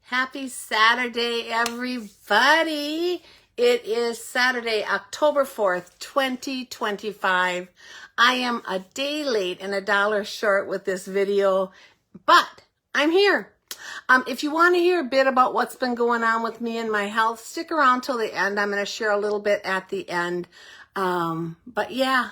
Happy Saturday, everybody. It is Saturday, October 4th, 2025. I am a day late and $1 short with this video, but I'm here. If you want to hear a bit about what's been going on with me and my health, stick around till the end. I'm going to share a little bit at the end. But yeah,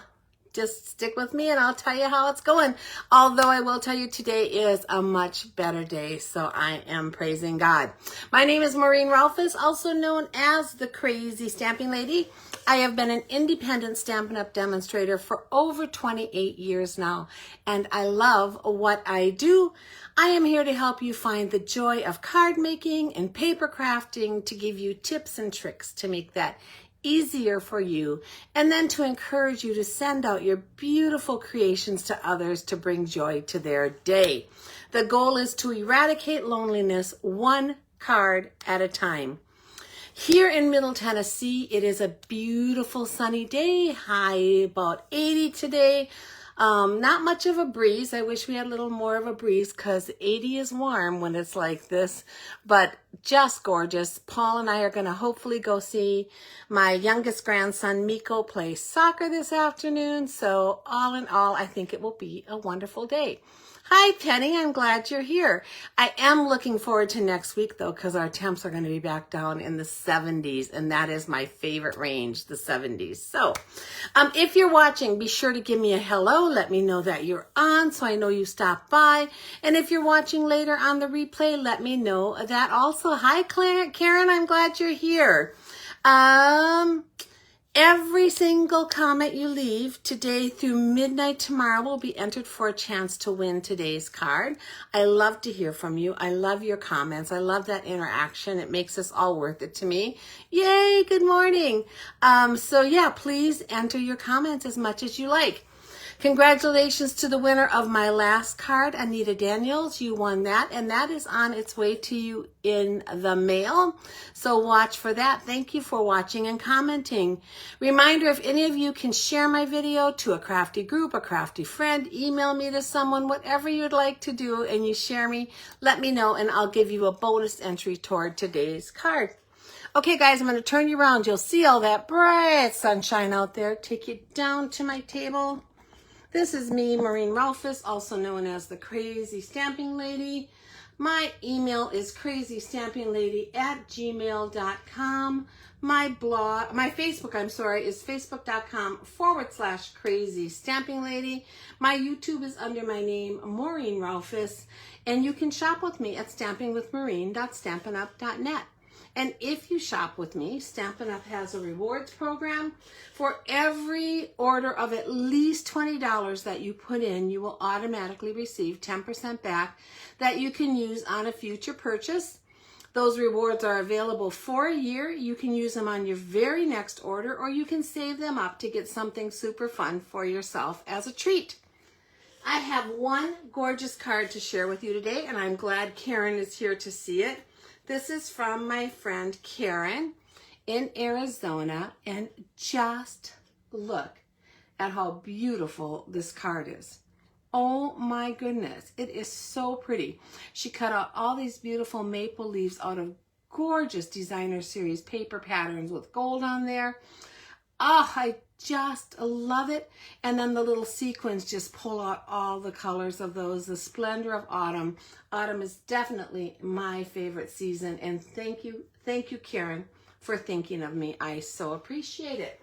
just stick with me and I'll tell you how it's going. Although I will tell you today is a much better day, so I am praising God. My name is Maureen Rolfes, also known as the Crazy Stamping Lady. I have been an independent Stampin' Up! Demonstrator for over 28 years now, and I love what I do. I am here to help you find the joy of card making and paper crafting, to give you tips and tricks to make that easier for you, and then to encourage you to send out your beautiful creations to others to bring joy to their day. The goal is to eradicate loneliness one card at a time. Here in Middle Tennessee, it is a beautiful sunny day, high about 80 today. Not much of a breeze. I wish we had a little more of a breeze because 80 is warm when it's like this, but just gorgeous. Paul and I are going to hopefully go see my youngest grandson, Miko, play soccer this afternoon. So all in all, I think it will be a wonderful day. Hi, Penny. I'm glad you're here. I am looking forward to next week, though, because our temps are going to be back down in the 70s, and that is my favorite range, the 70s. So if you're watching, be sure to give me a hello. Let me know that you're on so I know you stopped by. And if you're watching later on the replay, let me know that also. Hi, Karen. I'm glad you're here. Every single comment you leave today through midnight tomorrow will be entered for a chance to win today's card. I love to hear from you. I love your comments. I love that interaction. It makes this all worth it to me. Yay, good morning. So yeah, please enter your comments as much as you like. Congratulations to the winner of my last card, Anita Daniels. You won that, and that is on its way to you in the mail. So watch for that. Thank you for watching and commenting. Reminder, if any of you can share my video to a crafty group, a crafty friend, email me to someone, whatever you'd like to do, and you share me, let me know, and I'll give you a bonus entry toward today's card. Okay, guys, I'm going to turn you around. You'll see all that bright sunshine out there. Take you down to my table. This is me, Maureen Rolfes, also known as the Crazy Stamping Lady. My email is crazystampinglady@gmail.com. My Facebook, is facebook.com/Crazy Stamping Lady. My YouTube is under my name, Maureen Rolfes, and you can shop with me at stampingwithmaureen.stampinup.net. And if you shop with me, Stampin' Up! Has a rewards program. For every order of at least $20 that you put in, you will automatically receive 10% back that you can use on a future purchase. Those rewards are available for a year. You can use them on your very next order, or you can save them up to get something super fun for yourself as a treat. I have one gorgeous card to share with you today, and I'm glad Karen is here to see it. This is from my friend Karen in Arizona, and just look at how beautiful this card is. Oh my goodness, it is so pretty. She cut out all these beautiful maple leaves out of gorgeous designer series paper patterns with gold on there. Oh, I just love it. And then the little sequins just pull out all the colors of those, the splendor of autumn. Autumn is definitely my favorite season. And thank you, Karen, for thinking of me. I so appreciate it.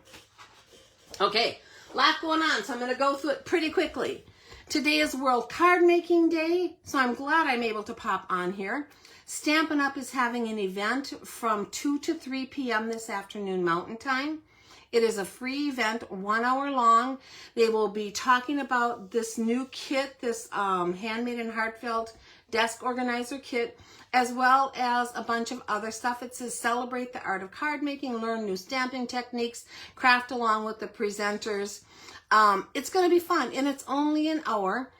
Okay, a lot going on, so I'm going to go through it pretty quickly. Today is World Card Making Day, so I'm glad I'm able to pop on here. Stampin' Up! Is having an event from 2 to 3 p.m. this afternoon Mountain Time. It is a free event, 1 hour long. They will be talking about this new kit, this handmade and heartfelt desk organizer kit, as well as a bunch of other stuff. It says celebrate the art of card making, learn new stamping techniques, craft along with the presenters. It's going to be fun, and it's only an hour.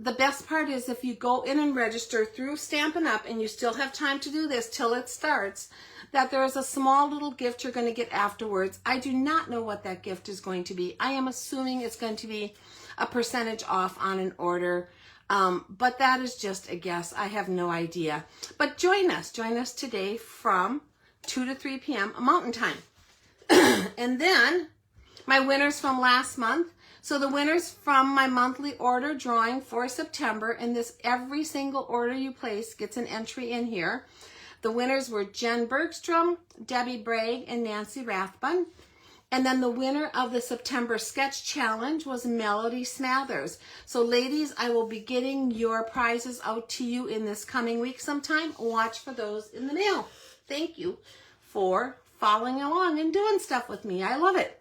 The best part is if you go in and register through Stampin' Up! And you still have time to do this till it starts, that there is a small little gift you're going to get afterwards. I do not know what that gift is going to be. I am assuming it's going to be a percentage off on an order. But that is just a guess. I have no idea. But join us today from 2 to 3 p.m. Mountain Time. And then my winners from last month. So the winners from my monthly order drawing for September, and this every single order you place gets an entry in here. The winners were Jen Bergstrom, Debbie Bragg, and Nancy Rathbun. And then the winner of the September Sketch Challenge was Melody Smathers. So ladies, I will be getting your prizes out to you in this coming week sometime. Watch for those in the mail. Thank you for following along and doing stuff with me. I love it.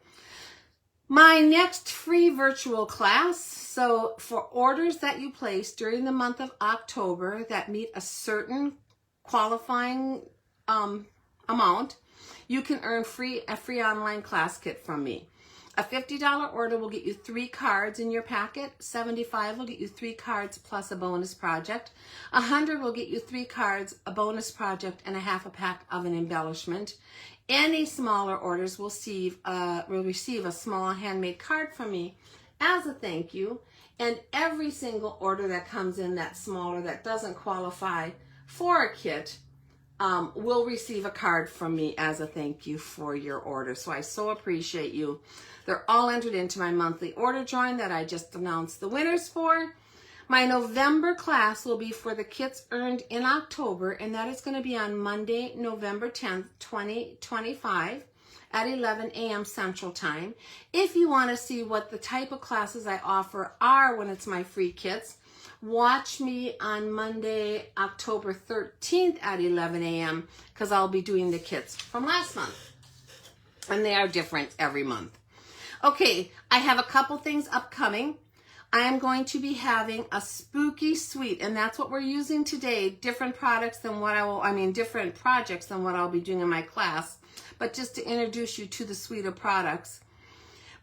My next free virtual class, so for orders that you place during the month of October that meet a certain qualifying amount, you can earn a free online class kit from me. A $50 order will get you 3 cards in your packet. $75 will get you 3 cards plus a bonus project. $100 will get you 3 cards, a bonus project, and a half a pack of an embellishment. Any smaller orders will receive a small handmade card from me as a thank you. And every single order that comes in that's smaller, that doesn't qualify for a kit, will receive a card from me as a thank you for your order. So I so appreciate you. They're all entered into my monthly order drawing that I just announced the winners for. My November class will be for the kits earned in October, and that is going to be on Monday, November 10th, 2025 at 11 a.m. Central Time. If you want to see what the type of classes I offer are when it's my free kits, watch me on Monday, October 13th at 11 a.m. because I'll be doing the kits from last month, and they are different every month. Okay, I have a couple things upcoming. I am going to be having a spooky suite, and that's what we're using today. Different projects than what I'll be doing in my class. But just to introduce you to the suite of products,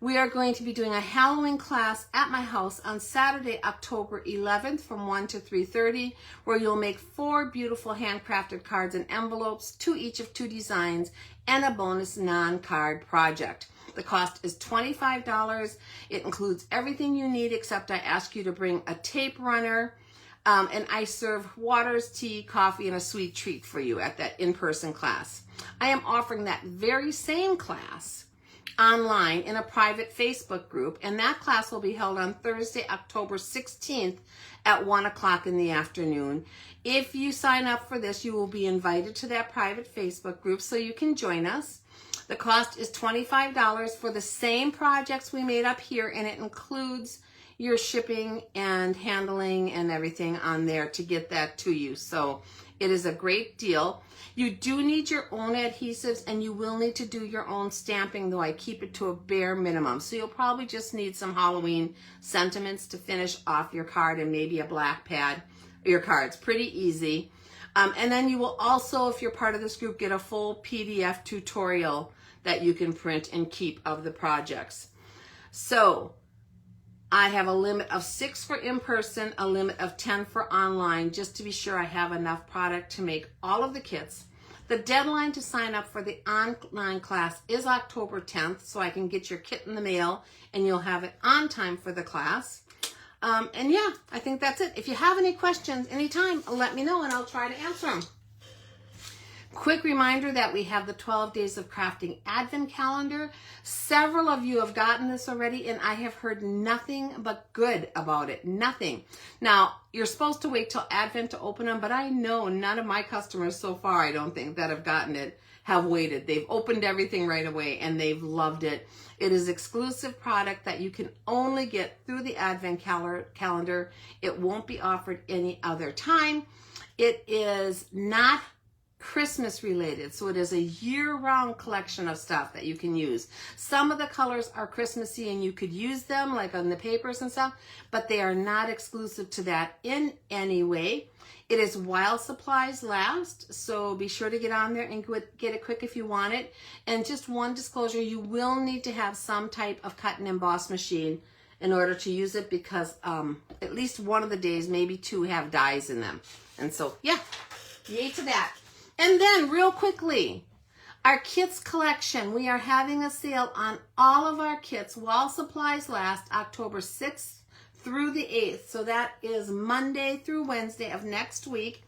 we are going to be doing a Halloween class at my house on Saturday, October 11th from 1 to 3:30, where you'll make 4 beautiful handcrafted cards and envelopes, 2 each of 2 designs, and a bonus non-card project. The cost is $25. It includes everything you need, except I ask you to bring a tape runner, and I serve waters, tea, coffee, and a sweet treat for you at that in-person class. I am offering that very same class online in a private Facebook group, and that class will be held on Thursday, October 16th at 1 o'clock in the afternoon. If you sign up for this, you will be invited to that private Facebook group so you can join us. The cost is $25 for the same projects we made up here, and it includes your shipping and handling and everything on there to get that to you. So it is a great deal. You do need your own adhesives, and you will need to do your own stamping, though I keep it to a bare minimum. So you'll probably just need some Halloween sentiments to finish off your card and maybe a black pad. Your card's pretty easy. And then you will also, if you're part of this group, get a full PDF tutorial that you can print and keep of the projects. So I have a limit of 6 for in-person, a limit of 10 for online, just to be sure I have enough product to make all of the kits. The deadline to sign up for the online class is October 10th, so I can get your kit in the mail and you'll have it on time for the class. And yeah, I think that's it. If you have any questions anytime, let me know and I'll try to answer them. Quick reminder that we have the 12 Days of Crafting Advent Calendar. Several of you have gotten this already, and I have heard nothing but good about it. Nothing. Now, you're supposed to wait till Advent to open them, but I know none of my customers so far, I don't think, that have gotten it have waited. They've opened everything right away, and they've loved it. It is exclusive product that you can only get through the Advent calendar. It won't be offered any other time. It is not Christmas related, so it is a year-round collection of stuff that you can use. Some of the colors are Christmassy and you could use them like on the papers and stuff, but they are not exclusive to that in any way. It is while supplies last, so be sure to get on there and get it quick if you want it. And just one disclosure, you will need to have some type of cut and emboss machine in order to use it, because at least one of the days, maybe 2, have dies in them. And so yeah, yay to that. And then real quickly, our kits collection. We are having a sale on all of our kits while supplies last, October 6th through the 8th. So that is Monday through Wednesday of next week,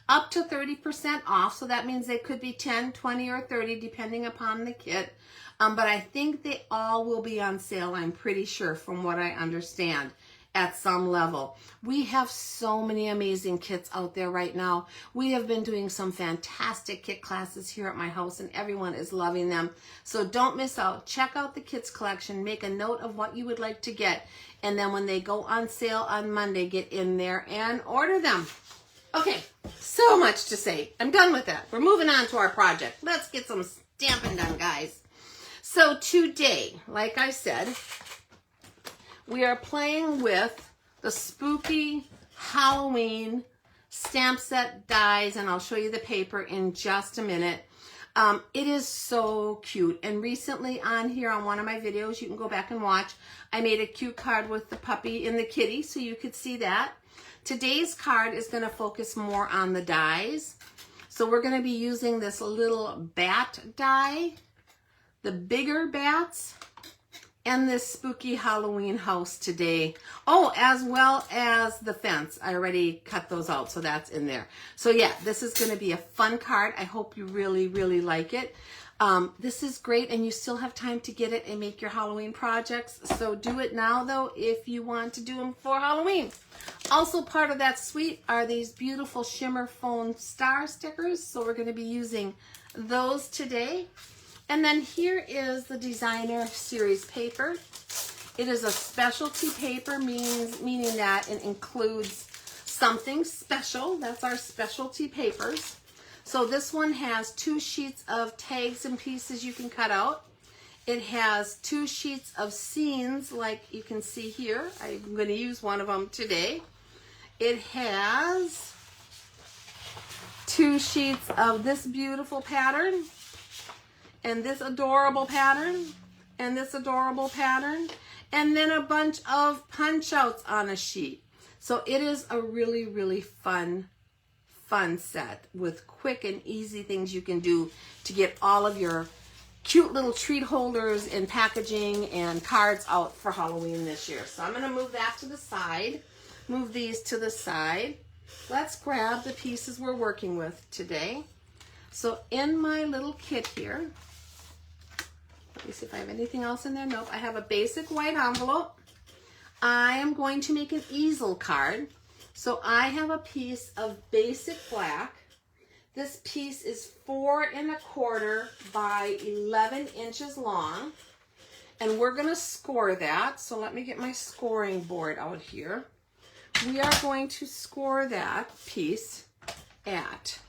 up to 30% off. So that means they could be 10, 20, or 30 depending upon the kit. But I think they all will be on sale, I'm pretty sure, from what I understand, at some level. We have so many amazing kits out there right now. We have been doing some fantastic kit classes here at my house, and everyone is loving them. So don't miss out. Check out the kits collection. Make a note of what you would like to get. And then when they go on sale on Monday, get in there and order them. Okay, so much to say. I'm done with that. We're moving on to our project. Let's get some stamping done, guys. So today, like I said, we are playing with the spooky Halloween stamp set dies, and I'll show you the paper in just a minute. It is so cute, and recently on here on one of my videos, you can go back and watch, I made a cute card with the puppy and the kitty, so you could see that. Today's card is going to focus more on the dies. So we're going to be using this little bat die, the bigger bats, and this spooky Halloween house today. Oh, as well as the fence. I already cut those out, so that's in there. So yeah, this is going to be a fun card. I hope you really, really like it. This is great, and you still have time to get it and make your Halloween projects. So do it now, though, if you want to do them for Halloween. Also part of that suite are these beautiful shimmer foam star stickers. So we're going to be using those today. And then here is the designer series paper. It is a specialty paper, meaning that it includes something special. That's our specialty papers. So this one has 2 sheets of tags and pieces you can cut out. It has 2 sheets of scenes, like you can see here. I'm going to use one of them today. It has 2 sheets of this beautiful pattern, and this adorable pattern, and this adorable pattern, and then a bunch of punch outs on a sheet. So it is a really, really fun set with quick and easy things you can do to get all of your cute little treat holders and packaging and cards out for Halloween this year. So I'm going to move that to the side, move these to the side. Let's grab the pieces we're working with today. So in my little kit here, let me see if I have anything else in there. Nope, I have a basic white envelope. I am going to make an easel card. So I have a piece of basic black. This piece is 4 1/4 by 11 inches long. And we're going to score that. So let me get my scoring board out here. We are going to score that piece at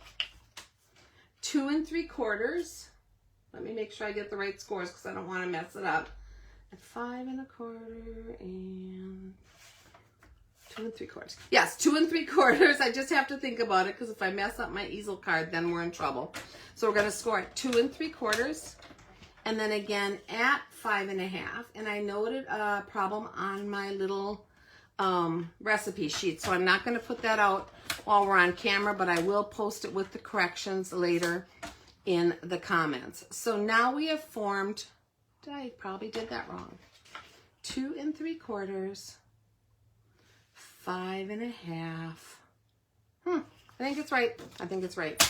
2 3/4. Let me make sure I get the right scores because I don't want to mess it up. At 5 1/4 and 2 3/4. Yes, 2 3/4. I just have to think about it because if I mess up my easel card, then we're in trouble. So we're going to score at 2 3/4, and then again at 5 1/2. And I noted a problem on my little recipe sheet, so I'm not going to put that out while we're on camera, but I will post it with the corrections later in the comments. So now we have formed, I probably did that wrong, 2 3/4, 5 1/2. I think it's right. I think it's right.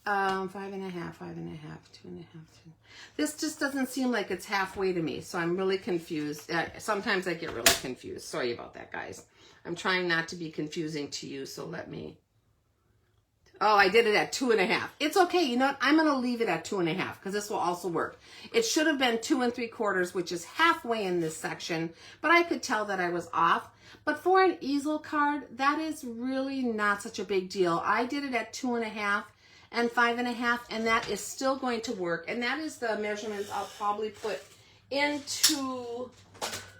5 1/2, 5 1/2, 2 1/2. This just doesn't seem like it's halfway to me, so I'm really confused. Sometimes I get really confused. Sorry about that, guys. I'm trying not to be confusing to you, so let me. Oh, I did it at 2 1/2. It's okay. You know what? I'm going to leave it at 2 1/2 because this will also work. It should have been 2 3/4, which is halfway in this section, but I could tell that I was off. But for an easel card, that is really not such a big deal. I did it at 2 1/2 and 5 1/2, and that is still going to work. And that is the measurements I'll probably put into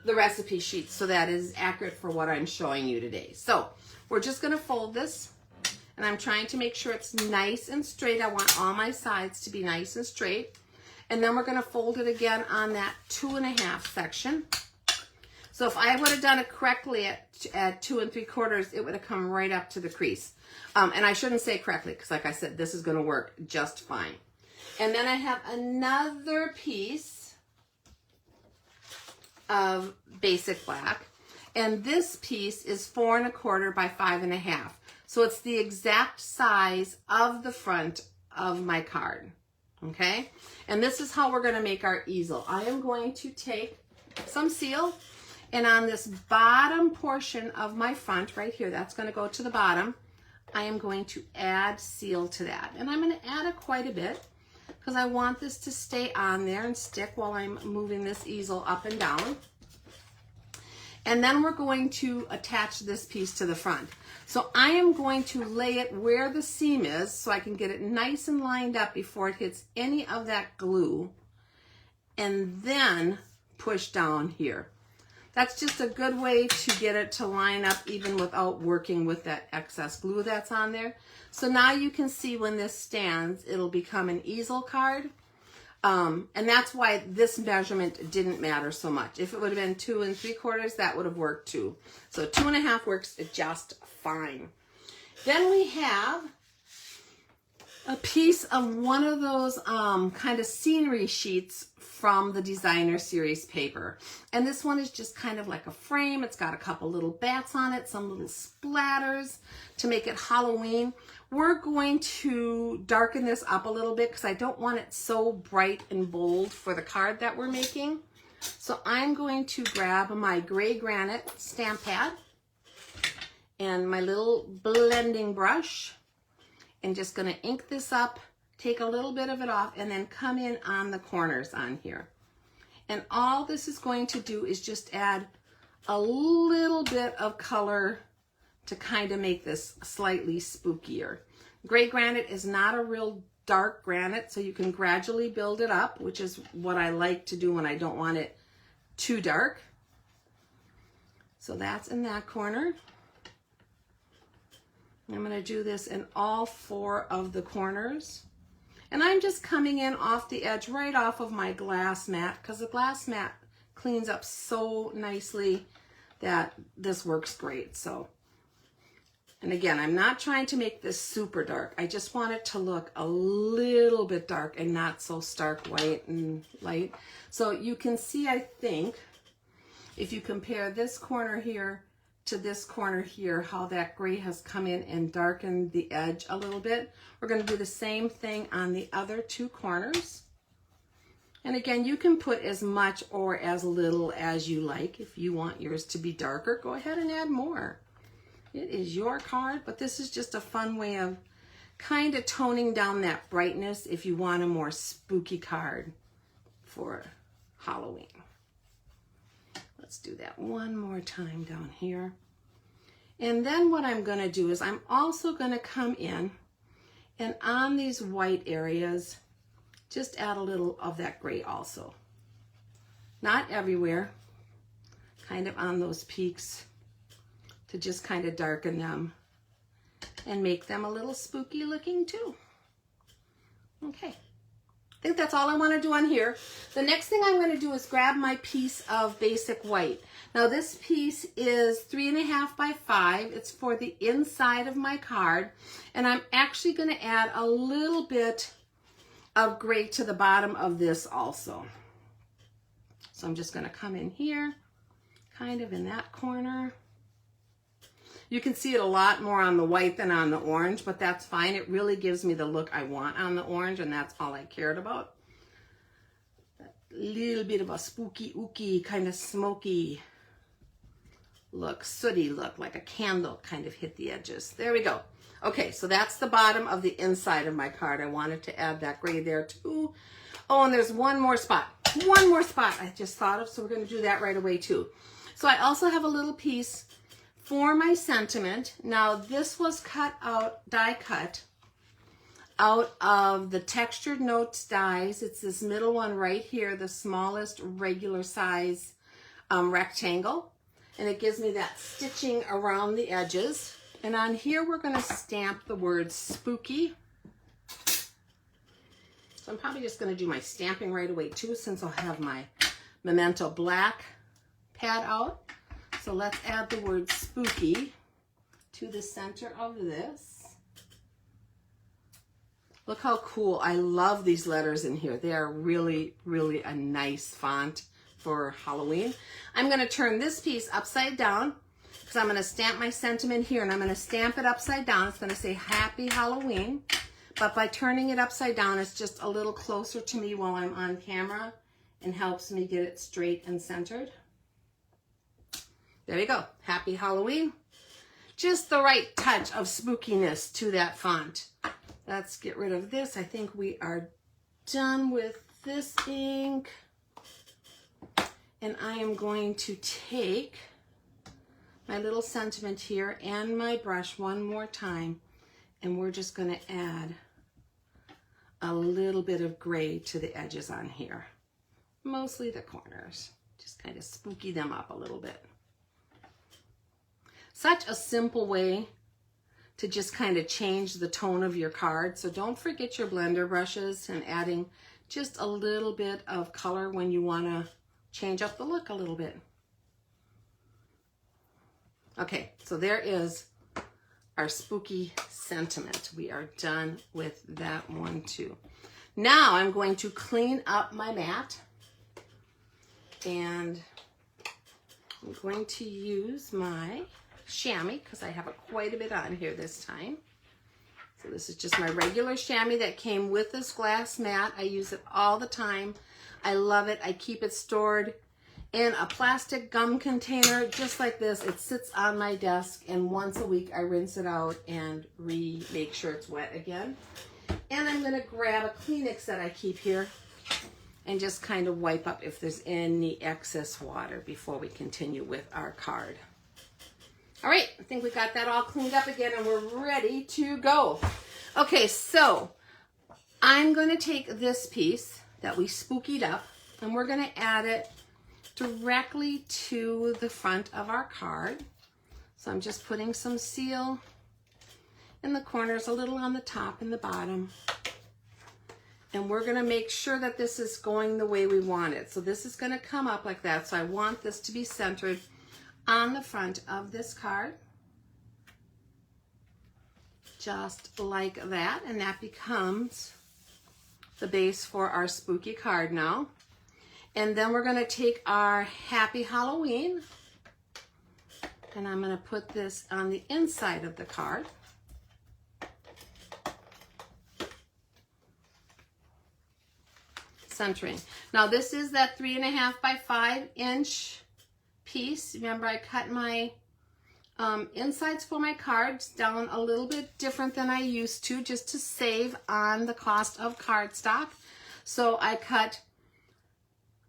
the recipe sheet so that is accurate for what I'm showing you today. So we're just going to fold this. And I'm trying to make sure it's nice and straight. I want all my sides to be nice and straight. And then we're going to fold it again on that 2 1/2 section. So if I would have done it correctly at 2 3/4, it would have come right up to the crease. And I shouldn't say correctly because, like I said, this is going to work just fine. And then I have another piece of basic black. And this piece is 4 1/4 by 5 1/2. So it's the exact size of the front of my card. Okay? And this is how we're going to make our easel. I am going to take some seal, and on this bottom portion of my front right here, that's going to go to the bottom, I am going to add seal to that. And I'm going to add it quite a bit because I want this to stay on there and stick while I'm moving this easel up and down. And then we're going to attach this piece to the front. So I am going to lay it where the seam is so I can get it nice and lined up before it hits any of that glue, and then push down here. That's just a good way to get it to line up even without working with that excess glue that's on there. So now you can see when this stands, it'll become an easel card. And that's why this measurement didn't matter so much. If it would have been 2 3/4, that would have worked too. So 2 1/2 works just fine. Then we have a piece of one of those kind of scenery sheets from the designer series paper. And this one is just kind of like a frame. It's got a couple little bats on it, some little splatters to make it Halloween. We're going to darken this up a little bit because I don't want it so bright and bold for the card that we're making. So I'm going to grab my gray granite stamp pad and my little blending brush, and just going to ink this up, take a little bit of it off, and then come in on the corners on here. And all this is going to do is just add a little bit of color to kind of make this slightly spookier. Gray granite is not a real dark granite, so you can gradually build it up, which is what I like to do when I don't want it too dark. So that's in that corner. I'm going to do this in all 4 of the corners. And I'm just coming in off the edge right off of my glass mat, because the glass mat cleans up so nicely that this works great. So, and again, I'm not trying to make this super dark. I just want it to look a little bit dark and not so stark white and light. So you can see, I think, if you compare this corner here to this corner here, how that gray has come in and darkened the edge a little bit. We're going to do the same thing on the other 2 corners. And again, you can put as much or as little as you like. If you want yours to be darker, go ahead and add more. It is your card, but this is just a fun way of kind of toning down that brightness if you want a more spooky card for Halloween. Let's do that one more time down here. And then what I'm going to do is I'm also going to come in and on these white areas, just add a little of that gray also. Not everywhere, kind of on those peaks to just kind of darken them and make them a little spooky looking too. Okay. I think that's all I want to do on here. The next thing I'm going to do is grab my piece of basic white. Now this piece is 3 1/2 by 5. It's for the inside of my card. And I'm actually going to add a little bit of gray to the bottom of this also. So I'm just going to come in here, kind of in that corner. You can see it a lot more on the white than on the orange, but that's fine. It really gives me the look I want on the orange, and that's all I cared about. A little bit of a spooky, ooky, kind of smoky look, sooty look, like a candle kind of hit the edges. There we go. Okay, so that's the bottom of the inside of my card. I wanted to add that gray there too. Oh, and there's one more spot. One more spot I just thought of, so we're going to do that right away too. So I also have a little piece for my sentiment. Now this was cut out, die cut out of the Textured Notes dies. It's this middle one right here, the smallest regular size rectangle. And it gives me that stitching around the edges. And on here we're going to stamp the word spooky. So I'm probably just going to do my stamping right away too, since I'll have my Memento Black pad out. So let's add the word spooky to the center of this. Look how cool. I love these letters in here. They are really, really a nice font. for Halloween. I'm going to turn this piece upside down because I'm going to stamp my sentiment here, and I'm going to stamp it upside down. It's going to say Happy Halloween, but by turning it upside down, it's just a little closer to me while I'm on camera and helps me get it straight and centered. There you go. Happy Halloween. Just the right touch of spookiness to that font. Let's get rid of this. I think we are done with this ink. And I am going to take my little sentiment here and my brush one more time. And we're just going to add a little bit of gray to the edges on here. Mostly the corners. Just kind of spooky them up a little bit. Such a simple way to just kind of change the tone of your card. So don't forget your blender brushes and adding just a little bit of color when you want to change up the look a little bit. Okay, so there is our spooky sentiment. We are done with that one too. Now I'm going to clean up my mat, and I'm going to use my chamois because I have quite a bit on here this time. So this is just my regular chamois that came with this glass mat. I use it all the time. I love it. I keep it stored in a plastic gum container just like this. It sits on my desk, and once a week I rinse it out and make sure it's wet again. And I'm going to grab a Kleenex that I keep here and just kind of wipe up if there's any excess water before we continue with our card. All right, I think we got that all cleaned up again and we're ready to go. Okay, so I'm going to take this piece that we spookied up and we're going to add it directly to the front of our card. So I'm just putting some seal in the corners, a little on the top and the bottom. And we're going to make sure that this is going the way we want it. So this is going to come up like that. So I want this to be centered on the front of this card, just like that, and that becomes the base for our spooky card now. And then we're going to take our Happy Halloween, and I'm going to put this on the inside of the card. Centering. Now this is that 3.5 by 5 inch piece. Remember, I cut my insides for my cards down a little bit different than I used to, just to save on the cost of cardstock. So I cut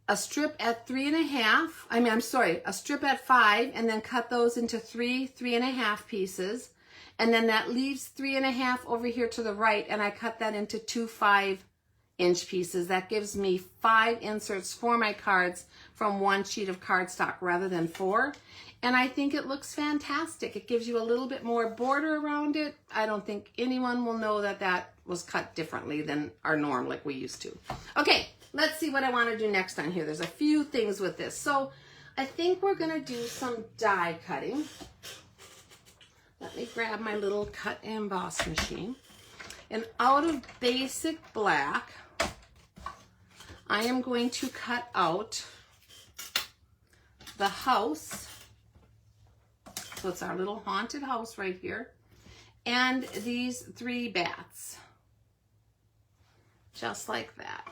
a strip at 3.5, a strip at 5, and then cut those into 3.5 pieces. And then that leaves 3.5 over here to the right, and I cut that into 2 5-inch pieces. That gives me 5 inserts for my cards from one sheet of cardstock rather than 4. And I think it looks fantastic. It gives you a little bit more border around it. I don't think anyone will know that that was cut differently than our norm like we used to. Okay, let's see what I want to do next on here. There's a few things with this. So I think we're going to do some die cutting. Let me grab my little cut and emboss machine. And out of basic black, I am going to cut out the house. So it's our little haunted house right here. And these 3 bats. Just like that.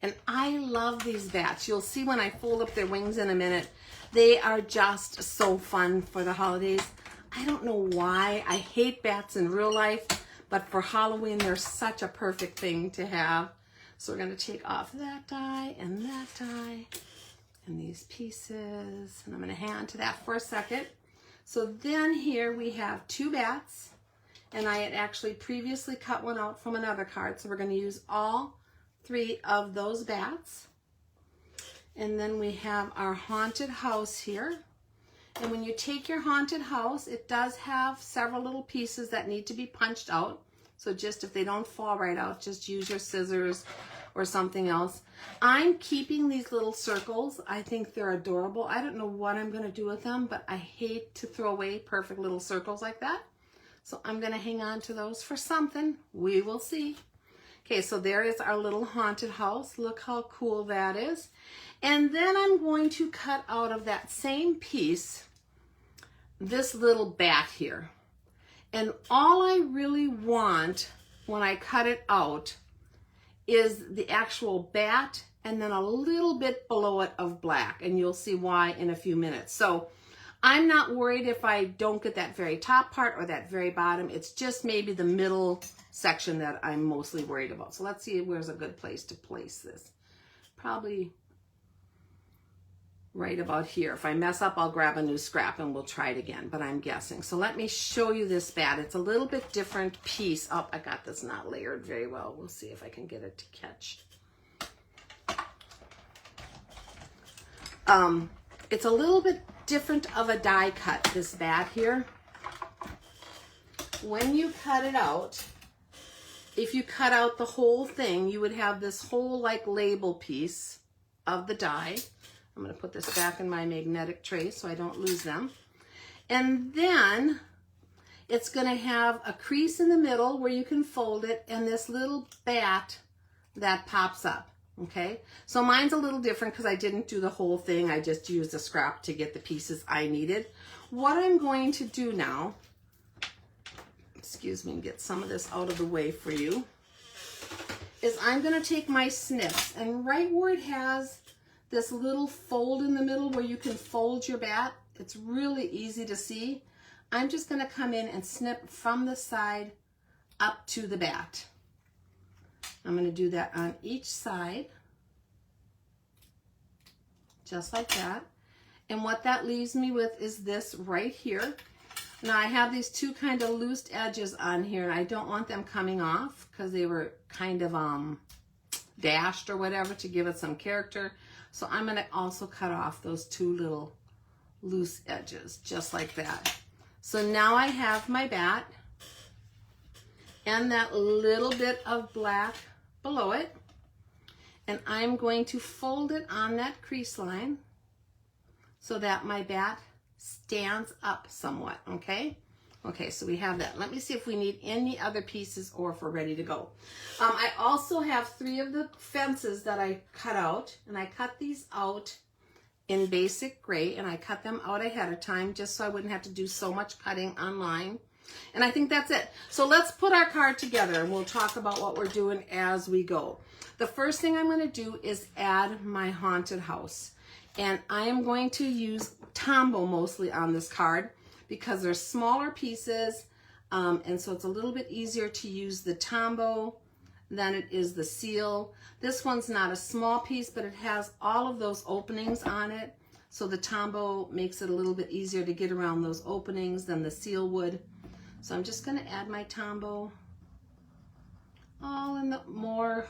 And I love these bats. You'll see when I fold up their wings in a minute. They are just so fun for the holidays. I don't know why. I hate bats in real life. But for Halloween, they're such a perfect thing to have. So we're going to take off that die and these pieces. And I'm going to hang on to that for a second. So then here we have 2 bats. And I had actually previously cut one out from another card. So we're going to use all 3 of those bats. And then we have our haunted house here. And when you take your haunted house, it does have several little pieces that need to be punched out. So just if they don't fall right out, just use your scissors or something else. I'm keeping these little circles. I think they're adorable. I don't know what I'm going to do with them, but I hate to throw away perfect little circles like that. So I'm going to hang on to those for something. We will see. Okay, so there is our little haunted house. Look how cool that is. And then I'm going to cut out of that same piece this little bat here. And all I really want when I cut it out is the actual bat and then a little bit below it of black. And you'll see why in a few minutes. So I'm not worried if I don't get that very top part or that very bottom. It's just maybe the middle section that I'm mostly worried about. So let's see where's a good place to place this. Probably right about here. If I mess up, I'll grab a new scrap and we'll try it again, but I'm guessing. So let me show you this bat. It's a little bit different piece. Oh, I got this not layered very well. We'll see if I can get it to catch. It's a little bit different of a die cut, this bat here. When you cut it out, if you cut out the whole thing, you would have this whole like label piece of the die. I'm going to put this back in my magnetic tray so I don't lose them. And then it's going to have a crease in the middle where you can fold it and this little bat that pops up. Okay, so mine's a little different because I didn't do the whole thing. I just used a scrap to get the pieces I needed. What I'm going to do now, excuse me, and get some of this out of the way for you, is I'm going to take my snips and right where it has this little fold in the middle where you can fold your bat, it's really easy to see. I'm just going to come in and snip from the side up to the bat. I'm going to do that on each side, just like that. And what that leaves me with is this right here. Now I have these two kind of loose edges on here and I don't want them coming off because they were kind of dashed or whatever to give it some character. So I'm going to also cut off those two little loose edges, just like that. So now I have my bat and that little bit of black below it. And I'm going to fold it on that crease line so that my bat stands up somewhat, okay? Okay, so we have that. Let me see if we need any other pieces or if we're ready to go. I also have 3 of the fences that I cut out, and I cut these out in basic gray, and I cut them out ahead of time just so I wouldn't have to do so much cutting online. And I think that's it. So let's put our card together and we'll talk about what we're doing as we go. The first thing I'm going to do is add my haunted house. And I am going to use Tombow mostly on this card because they're smaller pieces. And so it's a little bit easier to use the Tombow than it is the seal. This one's not a small piece, but it has all of those openings on it. So the Tombow makes it a little bit easier to get around those openings than the seal would. So I'm just going to add my Tombow all in the more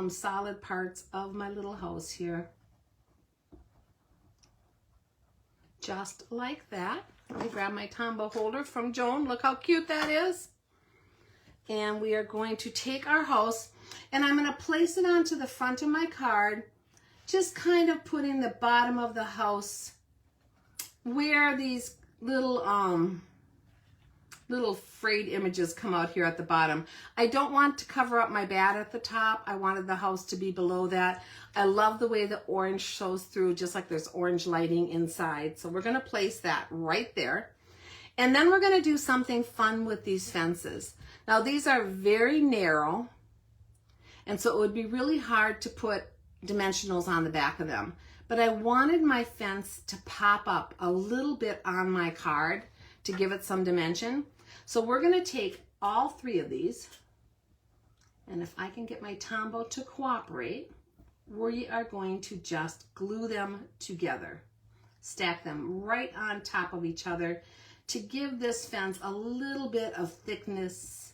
solid parts of my little house here. Just like that. Let me grab my Tombow holder from Joan. Look how cute that is. And we are going to take our house and I'm going to place it onto the front of my card, just kind of putting the bottom of the house where these little frayed images come out here at the bottom. I don't want to cover up my bat at the top. I wanted the house to be below that. I love the way the orange shows through, just like there's orange lighting inside. So we're going to place that right there. And then we're going to do something fun with these fences. Now these are very narrow, and so it would be really hard to put dimensionals on the back of them. But I wanted my fence to pop up a little bit on my card to give it some dimension. So we're going to take all 3 of these, and if I can get my Tombow to cooperate, we are going to just glue them together, stack them right on top of each other to give this fence a little bit of thickness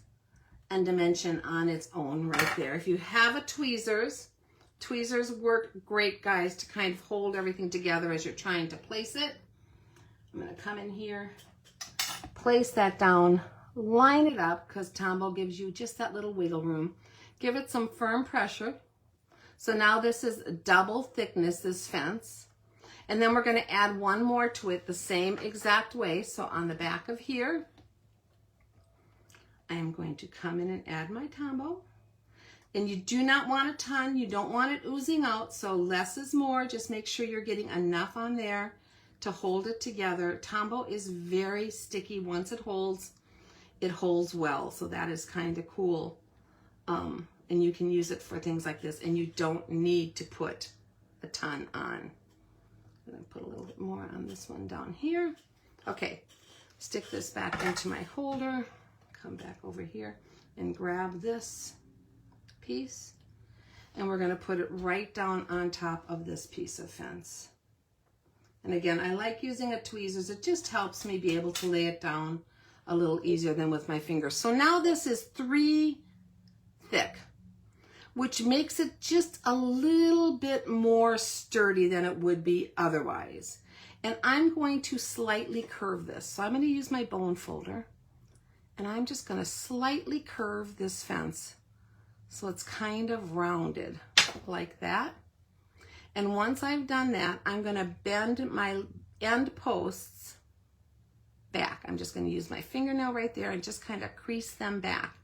and dimension on its own right there. If you have a tweezers work great, guys, to kind of hold everything together as you're trying to place it. I'm going to come in here, place that down, line it up, because Tombow gives you just that little wiggle room. Give it some firm pressure. So now this is double thickness, this fence. And then we're going to add one more to it the same exact way. So on the back of here, I am going to come in and add my Tombow. And you do not want a ton. You don't want it oozing out, so less is more. Just make sure you're getting enough on there to hold it together. Tombow is very sticky. Once it holds well, so that is kind of cool. And you can use it for things like this, and you don't need to put a ton on. I'm going to put a little bit more on this one down here. Okay, stick this back into my holder. Come back over here and grab this piece, and we're going to put it right down on top of this piece of fence. And again, I like using a tweezers. It just helps me be able to lay it down a little easier than with my fingers. So now this is 3 thick, which makes it just a little bit more sturdy than it would be otherwise. And I'm going to slightly curve this. So I'm going to use my bone folder, and I'm just going to slightly curve this fence so it's kind of rounded like that. And once I've done that, I'm going to bend my end posts back. I'm just going to use my fingernail right there and just kind of crease them back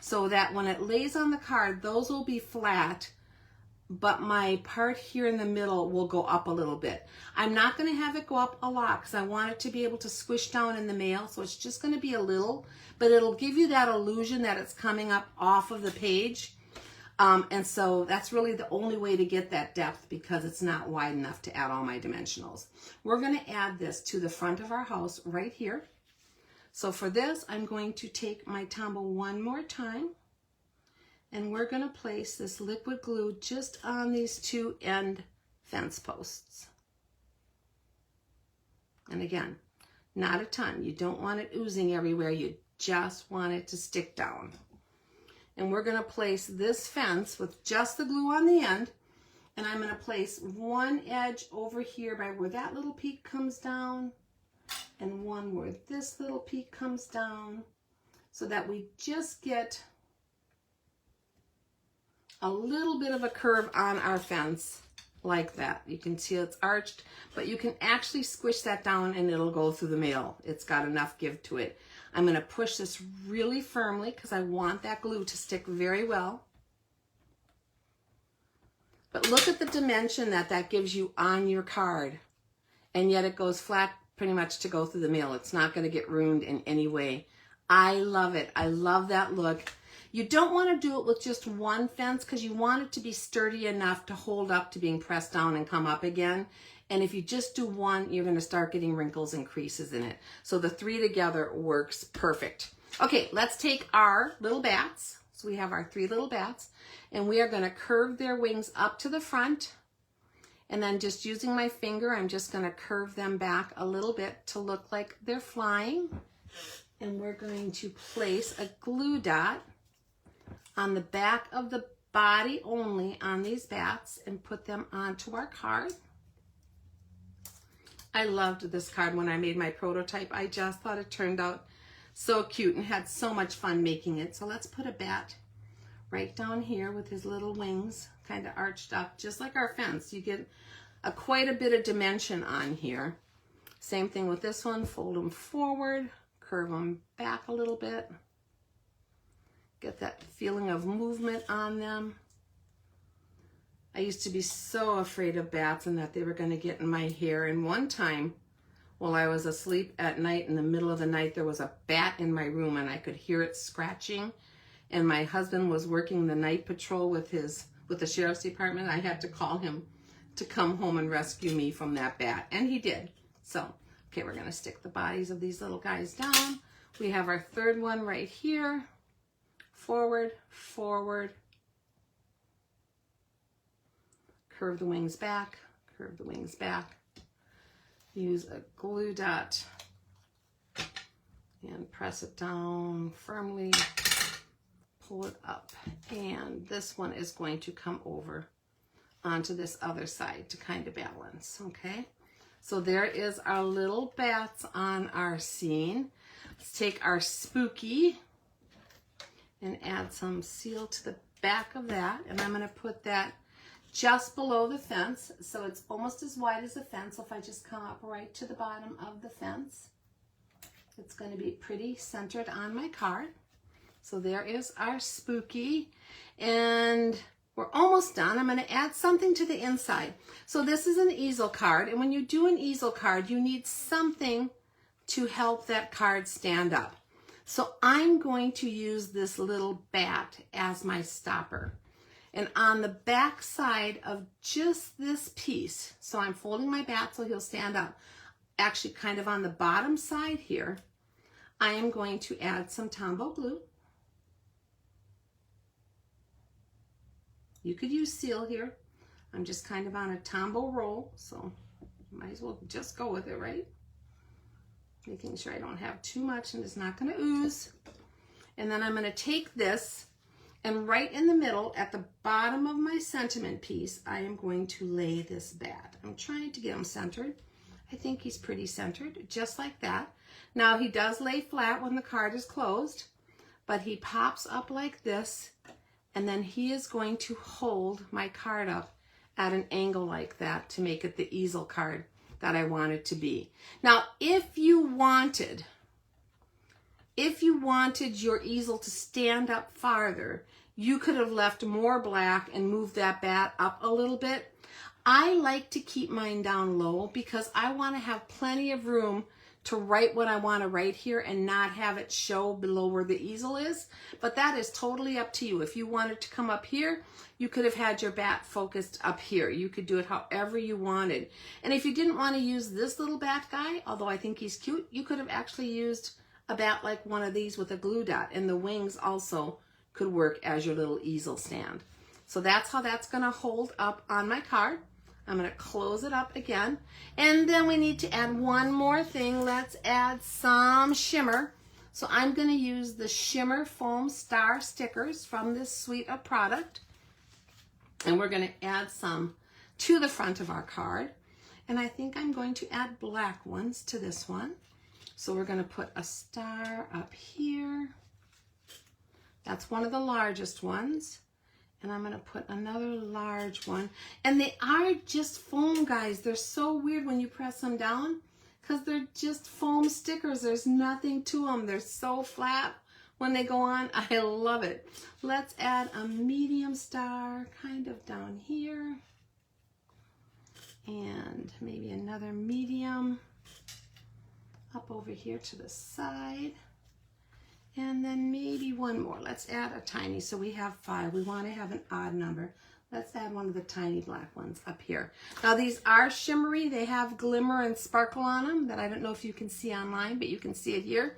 so that when it lays on the card, those will be flat, but my part here in the middle will go up a little bit. I'm not going to have it go up a lot because I want it to be able to squish down in the mail, so it's just going to be a little, but it'll give you that illusion that it's coming up off of the page. And so that's really the only way to get that depth, because it's not wide enough to add all my dimensionals. We're going to add this to the front of our house right here. So for this, I'm going to take my Tombow one more time, and we're going to place this liquid glue just on these 2 end fence posts. And again, not a ton. You don't want it oozing everywhere. You just want it to stick down. And we're going to place this fence with just the glue on the end, and I'm going to place one edge over here by where that little peak comes down, and one where this little peak comes down, so that we just get a little bit of a curve on our fence like that. You can see it's arched, but you can actually squish that down and it'll go through the mail. It's got enough give to it. I'm going to push this really firmly because I want that glue to stick very well. But look at the dimension that that gives you on your card. And yet it goes flat pretty much to go through the mail. It's not going to get ruined in any way. I love it. I love that look. You don't want to do it with just one fence because you want it to be sturdy enough to hold up to being pressed down and come up again. And if you just do one, you're going to start getting wrinkles and creases in it. So the 3 together works perfect. Okay, let's take our little bats. So we have our 3 little bats, and we are going to curve their wings up to the front. And then just using my finger, I'm just going to curve them back a little bit to look like they're flying. And we're going to place a glue dot on the back of the body only on these bats and put them onto our card. I loved this card when I made my prototype. I just thought it turned out so cute and had so much fun making it. So let's put a bat right down here with his little wings kind of arched up, just like our fence. You get quite a bit of dimension on here. Same thing with this one. Fold them forward, curve them back a little bit. Get that feeling of movement on them. I used to be so afraid of bats and that they were going to get in my hair. And one time, while I was asleep at night, in the middle of the night, there was a bat in my room and I could hear it scratching. And my husband was working the night patrol with the sheriff's department. I had to call him to come home and rescue me from that bat. And he did. So, okay, we're going to stick the bodies of these little guys down. We have our 3rd one right here. Forward, forward. Curve the wings back, curve the wings back. Use a glue dot and press it down firmly. Pull it up. And this one is going to come over onto this other side to kind of balance, okay? So there is our little bats on our scene. Let's take our spooky and add some seal to the back of that. And I'm going to put that just below the fence, so it's almost as wide as the fence. So if I just come up right to the bottom of the fence, it's going to be pretty centered on my card. So there is our spooky, and we're almost done. I'm going to add something to the inside. So this is an easel card, and when you do an easel card, you need something to help that card stand up. So I'm going to use this little bat as my stopper. And on the back side of just this piece, so I'm folding my bat so he'll stand up, actually kind of on the bottom side here, I am going to add some Tombow glue. You could use seal here. I'm just kind of on a Tombow roll, so might as well just go with it, right? Making sure I don't have too much and it's not going to ooze. And then I'm going to take this, and right in the middle at the bottom of my sentiment piece, I am going to lay this bat. I'm trying to get him centered. I think he's pretty centered, just like that. Now he does lay flat when the card is closed, but he pops up like this, and then he is going to hold my card up at an angle like that to make it the easel card that I want it to be. Now, if you wanted your easel to stand up farther, you could have left more black and moved that bat up a little bit. I like to keep mine down low because I want to have plenty of room to write what I want to write here and not have it show below where the easel is. But that is totally up to you. If you wanted to come up here, you could have had your bat focused up here. You could do it however you wanted. And if you didn't want to use this little bat guy, although I think he's cute, you could have actually used a bat like one of these with a glue dot, and the wings also could work as your little easel stand. So that's how that's going to hold up on my card. I'm going to close it up again. And then we need to add one more thing. Let's add some shimmer. So I'm going to use the Shimmer Foam Star stickers from this suite of product. And we're going to add some to the front of our card. And I think I'm going to add black ones to this one. So we're going to put a star up here. That's one of the largest ones. And I'm going to put another large one. And they are just foam, guys. They're so weird when you press them down because they're just foam stickers. There's nothing to them. They're so flat when they go on. I love it. Let's add a medium star kind of down here. And maybe another medium up over here to the side. And then maybe one more. Let's add a tiny. So we have 5. We want to have an odd number. Let's add one of the tiny black ones up here. Now these are shimmery. They have glimmer and sparkle on them that I don't know if you can see online, but you can see it here.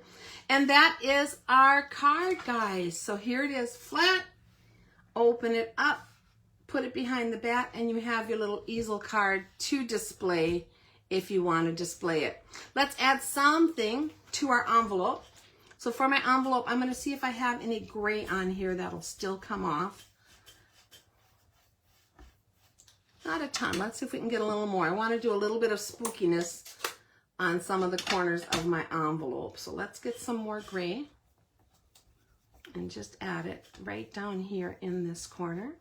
And that is our card, guys. So here it is, flat. Open it up, put it behind the bat, and you have your little easel card to display if you want to display it. Let's add something to our envelope. So for my envelope, I'm going to see if I have any gray on here that'll still come off. Not a ton. Let's see if we can get a little more. I want to do a little bit of spookiness on some of the corners of my envelope. So let's get some more gray and just add it right down here in this corner.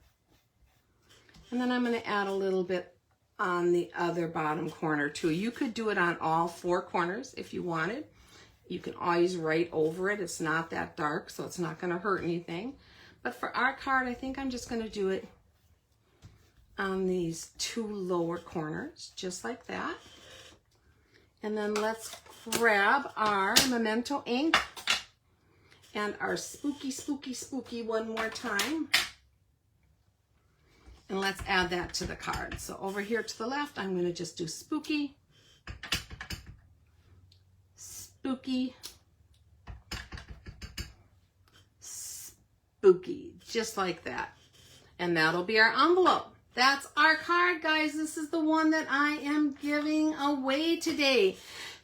And then I'm going to add a little bit on the other bottom corner too. You could do it on all 4 corners if you wanted. You can always write over it. It's not that dark, so it's not going to hurt anything. But for our card, I think I'm just going to do it on these 2 lower corners, just like that. And then let's grab our Memento ink and our spooky, spooky, spooky one more time. And let's add that to the card. So over here to the left, I'm going to just do spooky, spooky, spooky, just like that. And that'll be our envelope. That's our card, guys. This is the one that I am giving away today.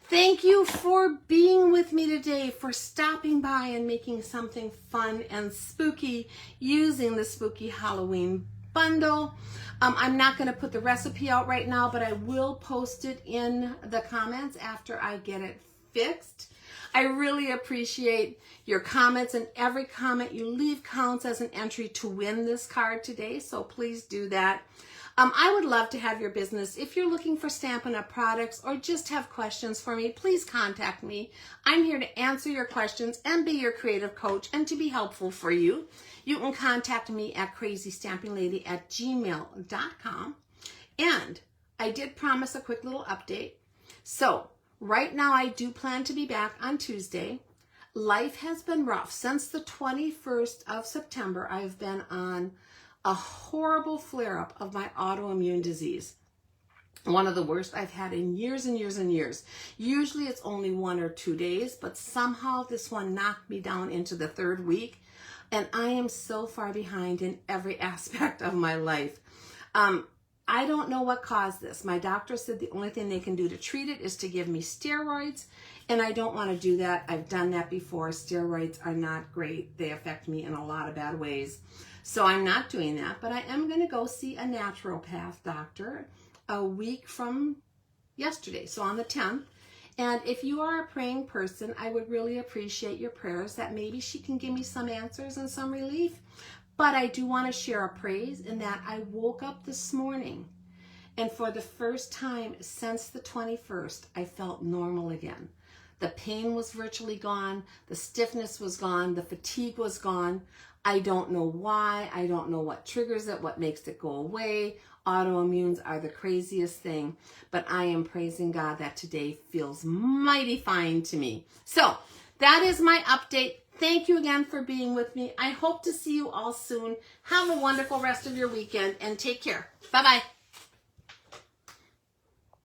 Thank you for being with me today, for stopping by and making something fun and spooky using the Spooky Halloween bundle. I'm not going to put the recipe out right now, but I will post it in the comments after I get it fixed. I really appreciate your comments, and every comment you leave counts as an entry to win this card today, so please do that. I would love to have your business. If you're looking for Stampin' Up! Products or just have questions for me, please contact me. I'm here to answer your questions and be your creative coach and to be helpful for you. You can contact me at crazystampinglady@gmail.com. And I did promise a quick little update. So right now I do plan to be back on Tuesday. Life has been rough. Since the 21st of September, I've been on a horrible flare-up of my autoimmune disease. One of the worst I've had in years and years and years. Usually it's only 1 or 2 days, but somehow this one knocked me down into the 3rd week. And I am so far behind in every aspect of my life. I don't know what caused this. My doctor said the only thing they can do to treat it is to give me steroids, and I don't want to do that. I've done that before. Steroids are not great. They affect me in a lot of bad ways. So I'm not doing that, but I am going to go see a naturopath doctor a week from yesterday, so on the 10th. And if you are a praying person, I would really appreciate your prayers that maybe she can give me some answers and some relief. But I do want to share a praise in that I woke up this morning and for the first time since the 21st, I felt normal again. The pain was virtually gone. The stiffness was gone. The fatigue was gone. I don't know why. I don't know what triggers it, what makes it go away. Autoimmunes are the craziest thing, but I am praising God that today feels mighty fine to me. So that is my update. Thank you again for being with me. I hope to see you all soon. Have a wonderful rest of your weekend and take care. Bye-bye.